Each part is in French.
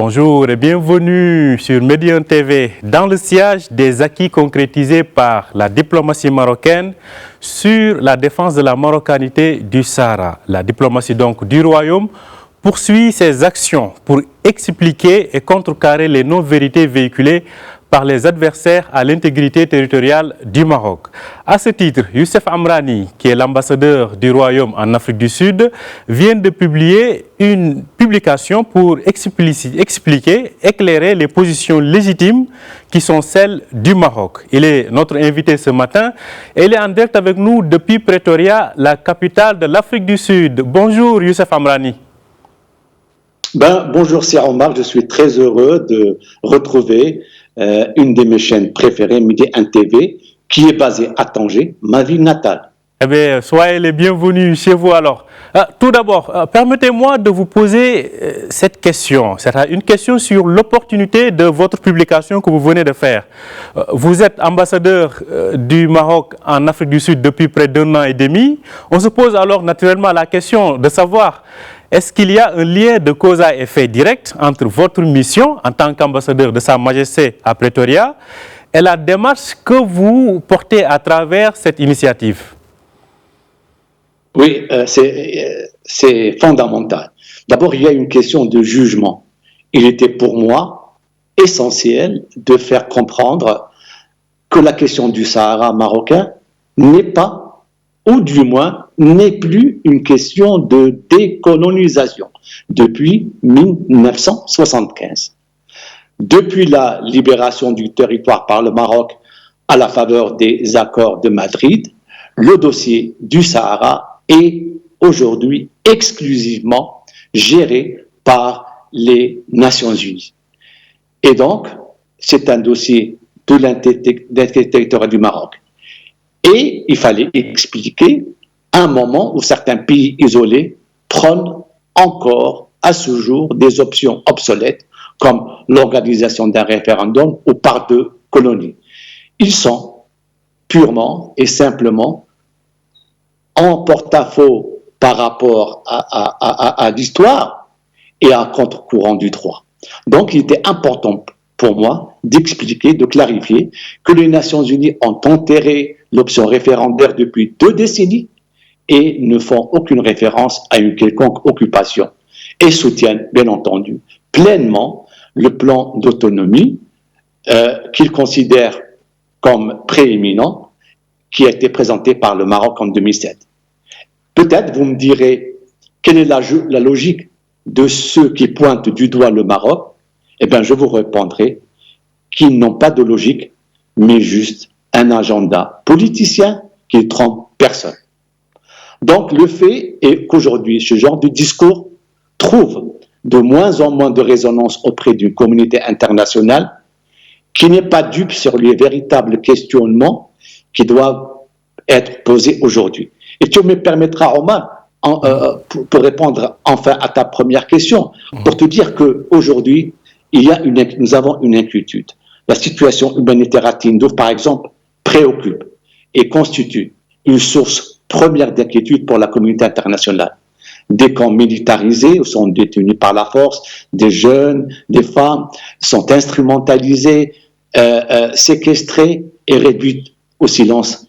Bonjour et bienvenue sur Médian TV dans le sillage des acquis concrétisés par la diplomatie marocaine sur la défense de la marocanité du Sahara. La diplomatie donc du Royaume poursuit ses actions pour expliquer et contrecarrer les non-vérités véhiculées par les adversaires à l'intégrité territoriale du Maroc. À ce titre, Youssef Amrani, qui est l'ambassadeur du Royaume en Afrique du Sud, vient de publier une publication pour expliquer, éclairer les positions légitimes qui sont celles du Maroc. Il est notre invité ce matin et il est en direct avec nous depuis Pretoria, la capitale de l'Afrique du Sud. Bonjour Youssef Amrani. Bonjour Sir Omar, je suis très heureux de retrouver une de mes chaînes préférées, Médian TV, qui est basée à Tanger, ma ville natale. Eh bien, soyez les bienvenus chez vous alors. Tout d'abord, permettez-moi de vous poser cette question. C'est une question sur l'opportunité de votre publication que vous venez de faire. Vous êtes ambassadeur du Maroc en Afrique du Sud depuis près d'1 an et demi. On se pose alors naturellement la question de savoir est-ce qu'il y a un lien de cause à effet direct entre votre mission en tant qu'ambassadeur de Sa Majesté à Pretoria et la démarche que vous portez à travers cette initiative? Oui, c'est fondamental. D'abord, il y a une question de jugement. Il était pour moi essentiel de faire comprendre que la question du Sahara marocain n'est pas, ou du moins n'est plus une question de décolonisation depuis 1975. Depuis la libération du territoire par le Maroc à la faveur des accords de Madrid, le dossier du Sahara est aujourd'hui exclusivement géré par les Nations Unies. Et donc, c'est un dossier de l'intégrité territoriale du Maroc. Et il fallait expliquer un moment où certains pays isolés prônent encore à ce jour des options obsolètes comme l'organisation d'un référendum ou par 2 colonies. Ils sont purement et simplement en porte-à-faux par rapport à l'histoire et à contre-courant du droit. Donc il était important pour moi d'expliquer, de clarifier que les Nations Unies ont enterré l'option référendaire depuis 2 décennies et ne font aucune référence à une quelconque occupation et soutiennent, bien entendu, pleinement le plan d'autonomie qu'ils considèrent comme prééminent qui a été présenté par le Maroc en 2007. Peut-être vous me direz quelle est la logique de ceux qui pointent du doigt le Maroc. Eh bien, je vous répondrai qu'ils n'ont pas de logique, mais juste un agenda politicien qui ne trompe personne. Donc, le fait est qu'aujourd'hui, ce genre de discours trouve de moins en moins de résonance auprès d'une communauté internationale qui n'est pas dupe sur les véritables questionnements qui doivent être posés aujourd'hui. Et tu me permettras, Omar, pour répondre enfin à ta première question, pour te dire qu'aujourd'hui, nous avons une inquiétude. La situation humanitaire à Tindouf, par exemple, préoccupe et constitue une source première d'inquiétude pour la communauté internationale. Des camps militarisés sont détenus par la force, des jeunes, des femmes sont instrumentalisés, séquestrés et réduits au silence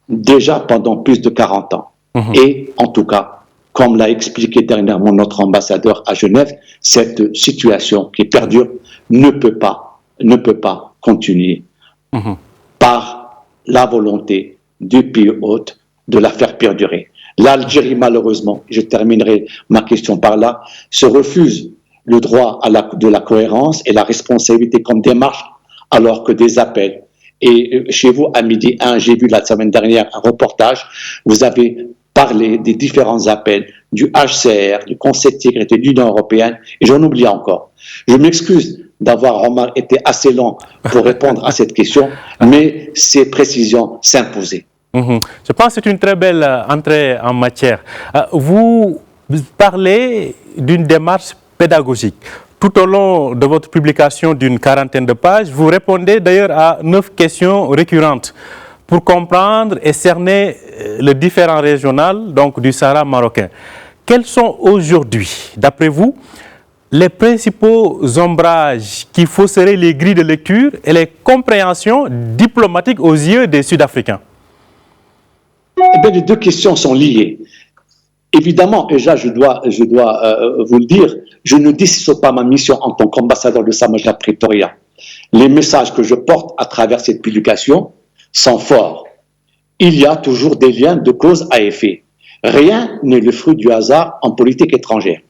déjà pendant plus de 40 ans. Et en tout cas, comme l'a expliqué dernièrement notre ambassadeur à Genève, cette situation qui perdure ne peut pas continuer par la volonté du pays hôte de la faire perdurer. L'Algérie, malheureusement, je terminerai ma question par là, se refuse le droit de la cohérence et la responsabilité comme démarche, alors que des appels. Et chez vous, à midi 1, j'ai vu la semaine dernière un reportage, vous avez parlé des différents appels du HCR, du Conseil de sécurité de l'Union européenne, et j'en oublie encore. Je m'excuse d'avoir été assez long pour répondre à cette question, mais ces précisions s'imposaient. Je pense que c'est une très belle entrée en matière. Vous parlez d'une démarche pédagogique. Tout au long de votre publication d'une 40aine de pages, vous répondez d'ailleurs à 9 questions récurrentes pour comprendre et cerner le différent régional donc, du Sahara marocain. Quelles sont aujourd'hui, d'après vous, les principaux ombrages qui fausseraient les grilles de lecture et les compréhensions diplomatiques aux yeux des Sud-Africains? Eh bien, les deux questions sont liées. Évidemment, et là, je dois vous le dire, je ne dissocie pas ma mission en tant qu'ambassadeur de Sa-Majesté à Pretoria. Les messages que je porte à travers cette publication sont forts. Il y a toujours des liens de cause à effet. Rien n'est le fruit du hasard en politique étrangère.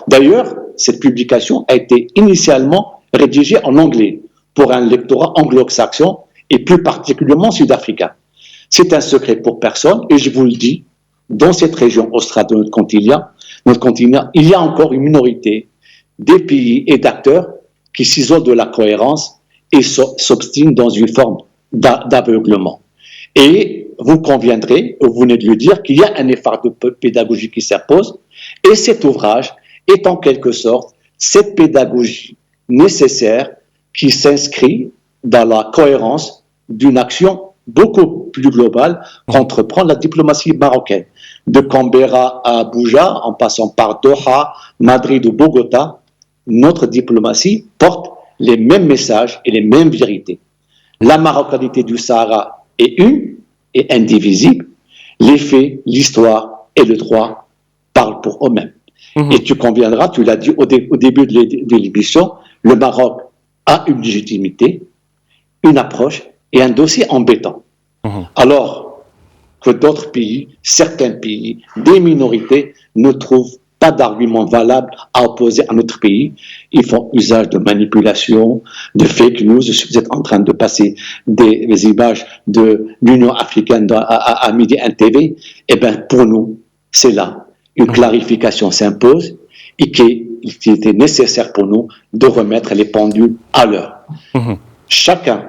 D'ailleurs, cette publication a été initialement rédigée en anglais pour un lectorat anglo-saxon et plus particulièrement sud-africain. C'est un secret pour personne et je vous le dis, dans cette région australe de notre continent, il y a encore une minorité des pays et d'acteurs qui s'isolent de la cohérence et s'obstinent dans une forme d'aveuglement. Et vous conviendrez, vous venez de le dire, qu'il y a un effort de pédagogie qui s'impose et cet ouvrage est en quelque sorte cette pédagogie nécessaire qui s'inscrit dans la cohérence d'une action beaucoup plus globale qu'entreprend la diplomatie marocaine. De Canberra à Abuja, en passant par Doha, Madrid ou Bogota, notre diplomatie porte les mêmes messages et les mêmes vérités. La marocanité du Sahara est une et indivisible. Les faits, l'histoire et le droit parlent pour eux-mêmes. Et tu conviendras, tu l'as dit au début de l'émission, le Maroc a une légitimité, une approche et un dossier embêtant. Alors que d'autres pays, certains pays, des minorités ne trouvent pas d'arguments valables à opposer à notre pays. Ils font usage de manipulation, de fake news. Vous êtes en train de passer des images de l'Union africaine à Midi 1 TV. Eh bien, pour nous, c'est là. Une clarification s'impose et qu'il était nécessaire pour nous de remettre les pendules à l'heure. Chacun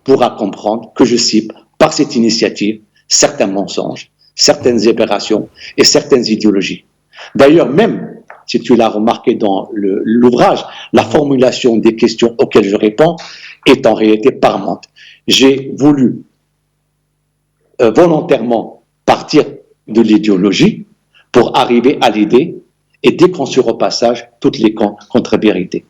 pourra comprendre que je cible par cette initiative certains mensonges, certaines aberrations et certaines idéologies. D'ailleurs, même si tu l'as remarqué dans l'ouvrage, la formulation des questions auxquelles je réponds est en réalité parlante. J'ai voulu volontairement partir de l'idéologie pour arriver à l'idée et déconstruire au passage toutes les contre-vérités.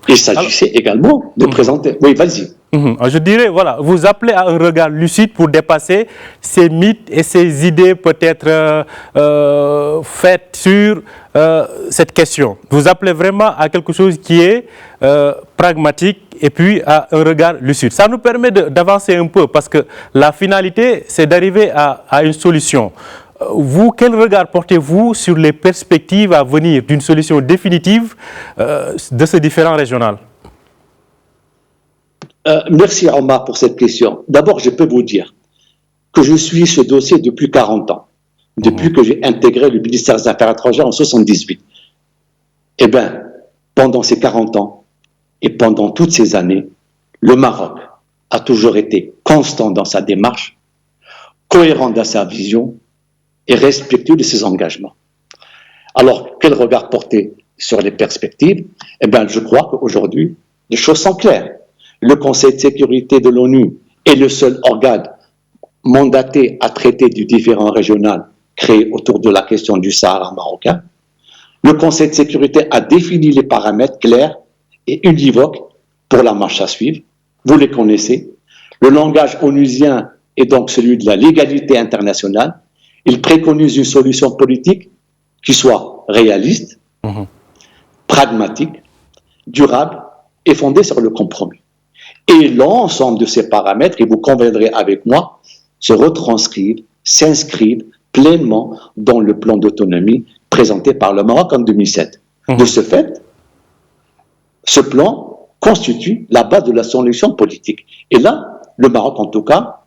Il s'agissait également de présenter... Oui, vas-y. Je dirais, voilà, vous appelez à un regard lucide pour dépasser ces mythes et ces idées peut-être faites sur cette question. Vous appelez vraiment à quelque chose qui est pragmatique et puis à un regard lucide. Ça nous permet d'avancer un peu parce que la finalité, c'est d'arriver à une solution. Vous, quel regard portez-vous sur les perspectives à venir d'une solution définitive de ce différend régional? Merci Omar pour cette question. D'abord, je peux vous dire que je suis ce dossier depuis 40 ans, depuis que j'ai intégré le ministère des Affaires étrangères en 78. Eh bien, pendant ces 40 ans et pendant toutes ces années, le Maroc a toujours été constant dans sa démarche, cohérent dans sa vision et respectueux de ses engagements. Alors, quel regard porter sur les perspectives? Eh bien, je crois qu'aujourd'hui, les choses sont claires. Le Conseil de sécurité de l'ONU est le seul organe mandaté à traiter du différend régional créé autour de la question du Sahara marocain. Le Conseil de sécurité a défini les paramètres clairs et univoques pour la marche à suivre. Vous les connaissez. Le langage onusien est donc celui de la légalité internationale. Il préconise une solution politique qui soit réaliste, pragmatique, durable et fondée sur le compromis. Et l'ensemble de ces paramètres, et vous conviendrez avec moi, se retranscrivent, s'inscrivent pleinement dans le plan d'autonomie présenté par le Maroc en 2007. De ce fait, ce plan constitue la base de la solution politique. Et là, le Maroc, en tout cas,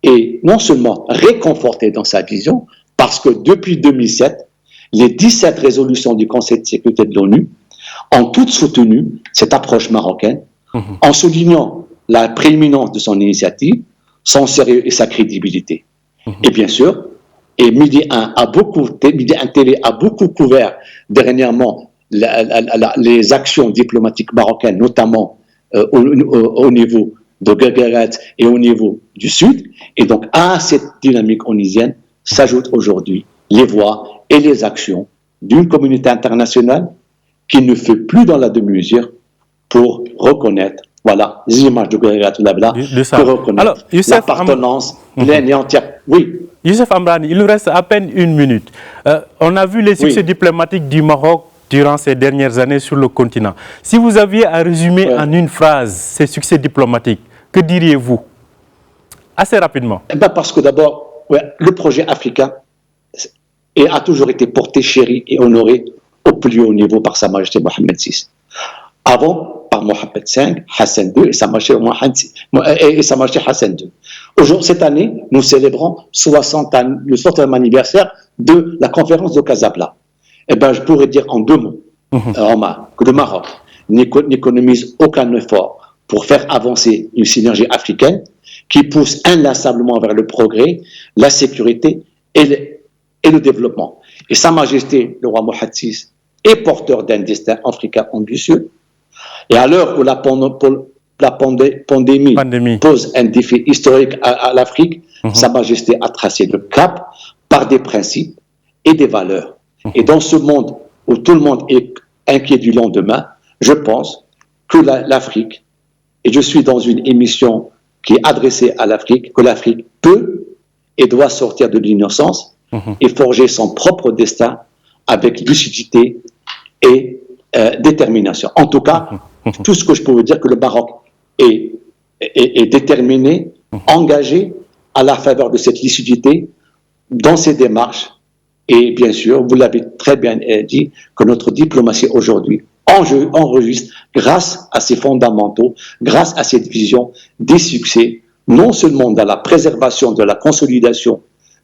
est non seulement réconforté dans sa vision, parce que depuis 2007, les 17 résolutions du Conseil de sécurité de l'ONU ont toutes soutenu cette approche marocaine, en soulignant la prééminence de son initiative, son sérieux et sa crédibilité. Et bien sûr, et Midi 1 TV a beaucoup couvert dernièrement les actions diplomatiques marocaines, notamment au niveau de Guéguéret et au niveau du Sud. Et donc, à cette dynamique onusienne s'ajoutent aujourd'hui les voix et les actions d'une communauté internationale qui ne fait plus dans la demi-mesure pour reconnaître, voilà, les images de Gouvernement pour reconnaître l'appartenance pleine et entière. Oui. Youssef Amrani, il nous reste à peine une minute. On a vu les succès diplomatiques du Maroc durant ces dernières années sur le continent. Si vous aviez à résumer en une phrase ces succès diplomatiques, que diriez-vous? Assez rapidement. Parce que d'abord, le projet africain a toujours été porté, chéri et honoré au plus haut niveau par Sa Majesté Mohamed VI. Avant, par Mohamed V, Hassan II et Sa Majesté Hassan II. Aujourd'hui, cette année, nous célébrons le 60e anniversaire de la conférence de Casablanca. Je pourrais dire en 2 mots que le Maroc n'économise aucun effort pour faire avancer une synergie africaine qui pousse inlassablement vers le progrès, la sécurité et le développement. Et Sa Majesté, le roi Mohamed VI, est porteur d'un destin africain ambitieux. Et à l'heure où la pandémie pose un défi historique à l'Afrique, Sa Majesté a tracé le cap par des principes et des valeurs. Et dans ce monde où tout le monde est inquiet du lendemain, je pense que l'Afrique, et je suis dans une émission qui est adressée à l'Afrique, que l'Afrique peut et doit sortir de l'innocence et forger son propre destin avec lucidité et détermination. En tout cas, tout ce que je peux vous dire, que le Maroc est déterminé, engagé à la faveur de cette lucidité dans ses démarches. Et bien sûr, vous l'avez très bien dit, que notre diplomatie aujourd'hui enregistre, grâce à ces fondamentaux, grâce à cette vision, des succès, non seulement dans la préservation de la consolidation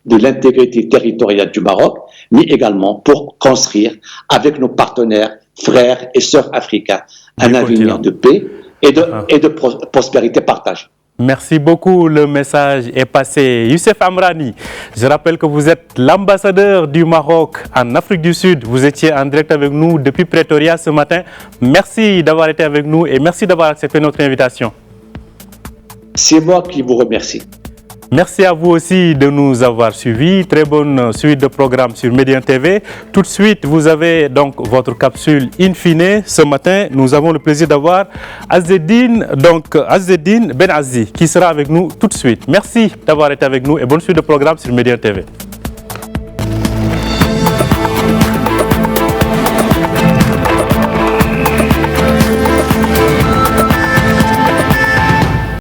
de l'intégrité territoriale du Maroc, mais également pour construire avec nos partenaires, frères et sœurs africains, un avenir de paix et de prospérité partagée. Merci beaucoup, le message est passé. Youssef Amrani, je rappelle que vous êtes l'ambassadeur du Maroc en Afrique du Sud. Vous étiez en direct avec nous depuis Pretoria ce matin. Merci d'avoir été avec nous et merci d'avoir accepté notre invitation. C'est moi qui vous remercie. Merci à vous aussi de nous avoir suivis. Très bonne suite de programmes sur Médien TV. Tout de suite, vous avez donc votre capsule In Fine. Ce matin, nous avons le plaisir d'avoir Azzeddine Benazzi qui sera avec nous tout de suite. Merci d'avoir été avec nous et bonne suite de programmes sur Médien TV.